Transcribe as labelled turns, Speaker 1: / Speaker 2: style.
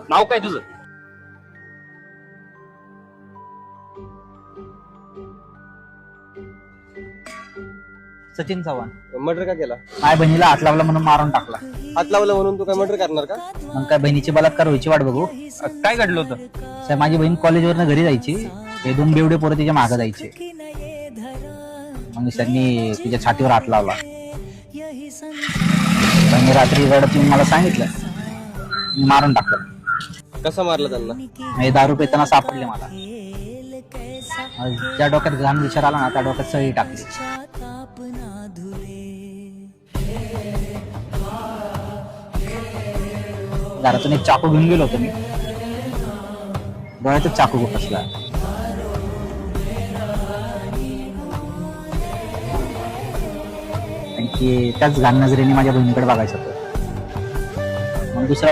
Speaker 1: नाव काय तुझं?
Speaker 2: सचिन चव्हाण.
Speaker 3: मर्डर का केला?
Speaker 2: माझ्या बहिणीला हात लावला म्हणून मारून टाकला.
Speaker 3: हात लावला म्हणून तू काय मर्डर करणार का?
Speaker 2: मग काय बहिणीची बलात्कार व्हायची वाट बघू.
Speaker 1: काय घडलं होतं?
Speaker 2: साहेब, माझी बहीण कॉलेजवरनं घरी जायची. हे 2 बेवडे पोरं तिच्या मागं जायचे. मग त्यांनी तिच्या छातीवर हात लावला. त्यांनी रात्री रडत येऊन मला सांगितलं, मी मारून टाकलं.
Speaker 3: कसं मारलं त्यांना?
Speaker 2: हे दारू पिताना सापडले मला. ज्या डोक्यात घाण विचार आला ना त्या डोक्यात सळी टाकली. घरातून एक चाकू घेऊन गेलो होतो मी. डोळ्यातच चाकू बसला. त्याच घाण नजरेने माझ्या बहिणीकडे बघायचं होतं. मग दुसऱ्या